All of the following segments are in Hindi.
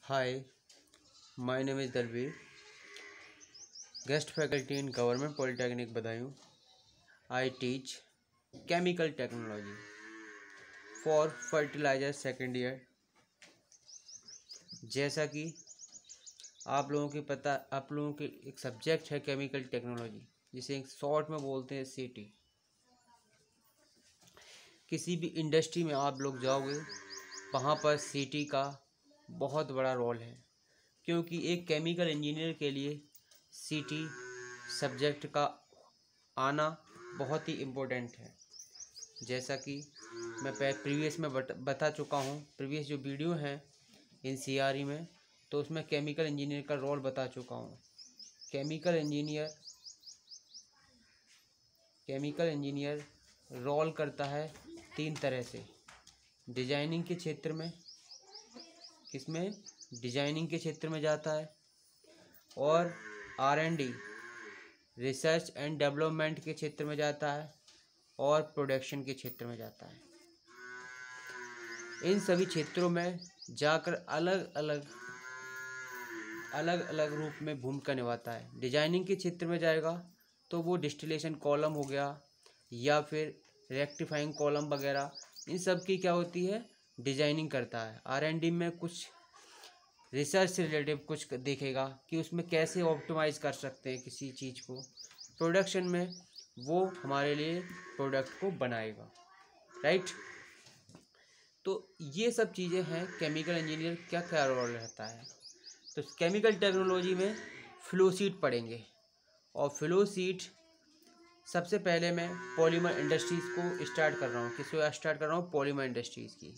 Hi, my name is Dalveer, guest faculty in Government Polytechnic Badaयूं. I teach chemical technology for fertilizer second year. जैसा कि आप लोगों के एक सब्जेक्ट है केमिकल टेक्नोलॉजी, जिसे एक शॉर्ट में बोलते हैं सीटी. किसी भी इंडस्ट्री में आप लोग जाओगे, वहाँ पर सीटी का बहुत बड़ा रोल है, क्योंकि एक केमिकल इंजीनियर के लिए सीटी सब्जेक्ट का आना बहुत ही इम्पोर्टेंट है. जैसा कि मैं प्रीवियस में बता चुका हूँ, प्रीवियस जो वीडियो है एनसीईआरटी में, तो उसमें केमिकल इंजीनियर का रोल बता चुका हूँ. केमिकल इंजीनियर रोल करता है 3 तरह से. डिजाइनिंग के क्षेत्र में, डिजाइनिंग के क्षेत्र में जाता है, और R&D रिसर्च एंड डेवलपमेंट के क्षेत्र में जाता है, और प्रोडक्शन के क्षेत्र में जाता है. इन सभी क्षेत्रों में जाकर अलग अलग रूप में भूमिका निभाता है. डिजाइनिंग के क्षेत्र में जाएगा तो वो डिस्टिलेशन कॉलम हो गया या फिर रेक्टिफाइंग कॉलम वगैरह, इन सब की क्या होती है, डिजाइनिंग करता है. R&D में कुछ रिसर्च से रिलेटिव कुछ देखेगा कि उसमें कैसे ऑप्टिमाइज़ कर सकते हैं किसी चीज़ को. प्रोडक्शन में वो हमारे लिए प्रोडक्ट को बनाएगा. राइट. तो ये सब चीज़ें हैं केमिकल इंजीनियर क्या क्या रोल रहता है. तो केमिकल टेक्नोलॉजी में फ्लो शीट पढ़ेंगे, और फ्लो शीट सबसे पहले मैं पॉलीमर इंडस्ट्रीज़ को स्टार्ट कर रहा हूँ. किसको स्टार्ट कर रहा हूँ? पॉलीमर इंडस्ट्रीज़ की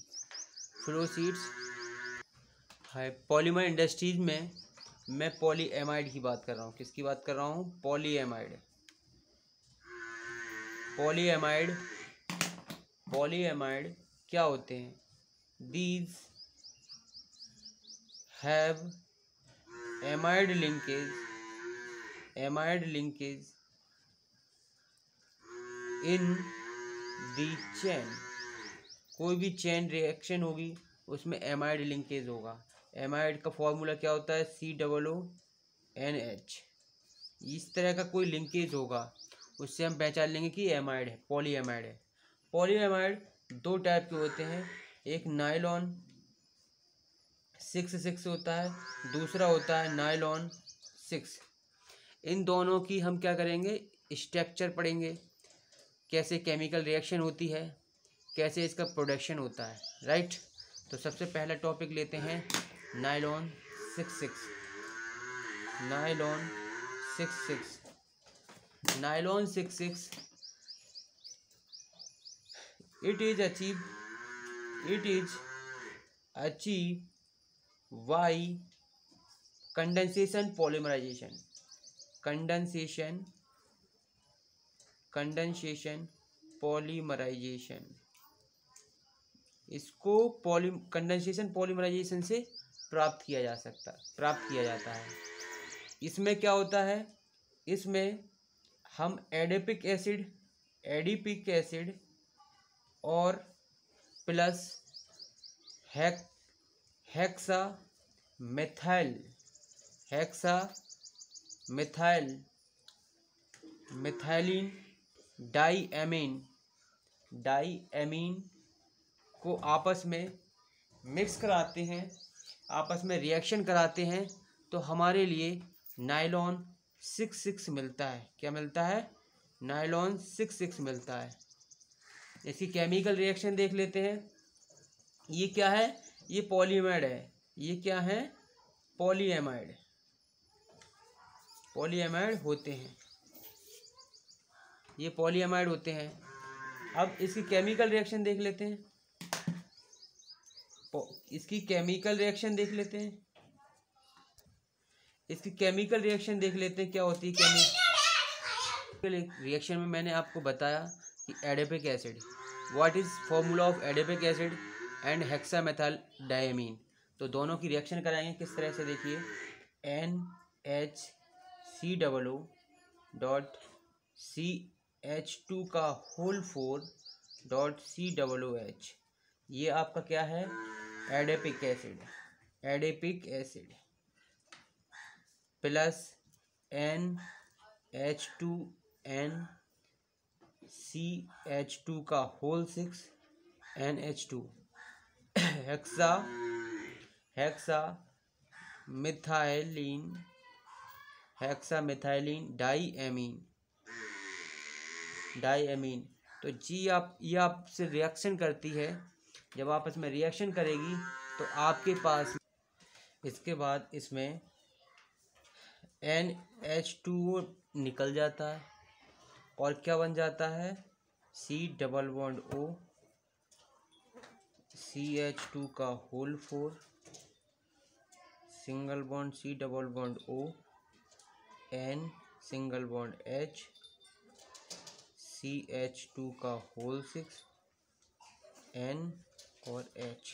फ्लो शीट्स है. पॉलीमर इंडस्ट्रीज़ में मैं पॉलीएमाइड की बात कर रहा हूँ. किसकी बात कर रहा हूँ? पॉलीएमाइड क्या होते हैं? These have amide linkage in the chain. कोई भी चेन रिएक्शन होगी उसमें एमाइड लिंकेज होगा. एमाइड का फॉर्मूला क्या होता है? COONH. इस तरह का कोई लिंकेज होगा, उससे हम पहचान लेंगे कि एमाइड है, पॉलीएमाइड है. पॉलीएमाइड 2 टाइप के होते हैं. एक नायलॉन 6,6 होता है, दूसरा होता है नायलॉन 6. इन दोनों की हम क्या करेंगे? स्ट्रक्चर पढ़ेंगे, कैसे केमिकल रिएक्शन होती है, कैसे इसका प्रोडक्शन होता है. राइट. तो सबसे पहला टॉपिक लेते हैं nylon 6,6. Nylon 6,6 it is achieved by condensation polymerization. इसको कंडेंसेशन पॉलीमराइजेशन से प्राप्त किया जाता है. इसमें क्या होता है? इसमें हम एडिपिक एसिड और प्लस हेक्सा मिथाइलिन डाईएमीन को आपस में मिक्स कराते हैं, आपस में रिएक्शन कराते हैं, तो हमारे लिए नायलॉन 6,6 मिलता है. क्या मिलता है? नायलॉन 6,6 मिलता है. इसकी केमिकल रिएक्शन देख लेते हैं. ये क्या है? ये पॉलीएमाइड है. ये क्या है? पॉलीएमाइड होते हैं. ये पॉलीएमाइड होते हैं. अब इसकी केमिकल रिएक्शन देख लेते हैं. इसकी केमिकल रिएक्शन देख लेते हैं. क्या होती है केमिकल रिएक्शन में? मैंने आपको बताया कि adipic acid, what is formula of adipic acid and hexamethyl diamine. तो दोनों की रिएक्शन कराएंगे किस तरह से, देखिए. NHCOO.CH2 का होल 4.COOH. ये आपका क्या है? Adipic acid. Adipic acid plus NH2N CH2 का होल 6 NH2 हेक्सा मिथाइलिन डाईएमीन। तो जी ये आपसे रिएक्शन करती है। जब आपस में रिएक्शन करेगी तो आपके पास इसके बाद इसमें NH2O निकल जाता है और क्या बन जाता है C double bond O CH2 का होल 4 single bond C double bond O N single bond H CH2 का होल 6 N और H।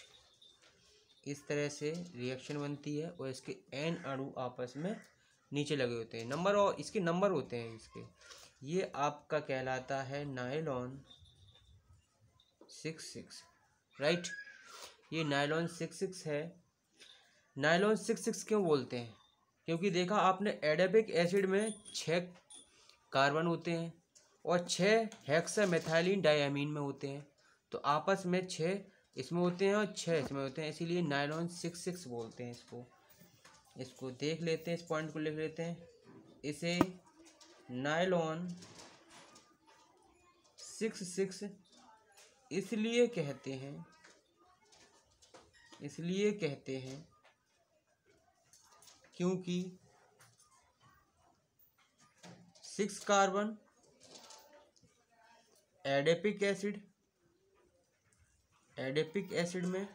इस तरह से रिएक्शन बनती है और इसके N अणु आपस में नीचे लगे होते हैं। नंबर और इसके नंबर होते हैं इसके। ये आपका कहलाता है नायलॉन 66, राइट। ये नायलॉन 66 है। नायलॉन 66 क्यों बोलते हैं? क्योंकि देखा आपने एडिपिक एसिड में 6 कार्बन होते हैं और 6 हेक्सामेथाइलिन डायमीन में होते हैं। तो आपस में 6 इसमें होते हैं और 6 इसमें होते हैं, इसीलिए नायलॉन 66 बोलते हैं इसको देख लेते हैं, इस पॉइंट को लिख लेते हैं। इसे नायलॉन 66 इसलिए कहते हैं क्योंकि 6 कार्बन एडिपिक एसिड में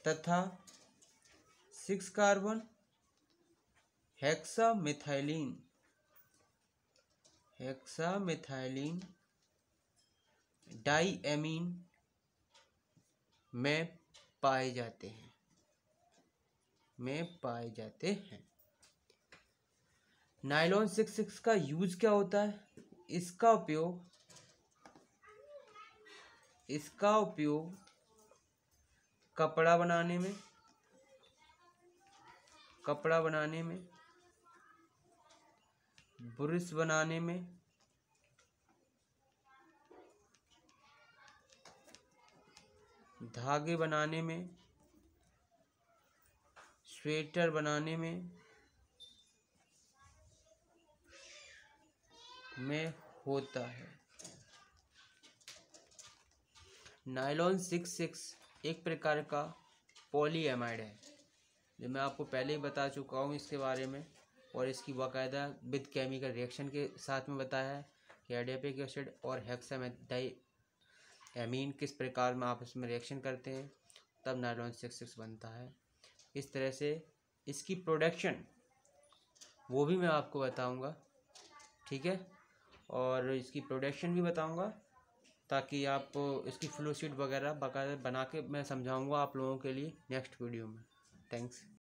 तथा 6 कार्बन हेक्सामेथाइलिन डाईएमीन में पाए जाते हैं। नायलॉन 66 का यूज क्या होता है? इसका उपयोग कपड़ा बनाने में, ब्रश बनाने में, धागे बनाने में, स्वेटर बनाने में होता है। नायलॉन 66 एक प्रकार का पॉलीएमाइड है, जो मैं आपको पहले ही बता चुका हूँ इसके बारे में, और इसकी बाकायदा विद केमिकल रिएक्शन के साथ में बताया है कि एडिपिक एसिड और हेक्सामेथाइलिन किस प्रकार में आपस में रिएक्शन करते हैं, तब नायलॉन 66 बनता है। इस तरह से इसकी प्रोडक्शन वो भी मैं आपको बताऊंगा, ठीक है, और इसकी प्रोडक्शन भी बताऊंगा ताकि आप इसकी फ्लो शीट वगैरह बाकायदा बना के मैं समझाऊंगा आप लोगों के लिए नेक्स्ट वीडियो में। थैंक्स।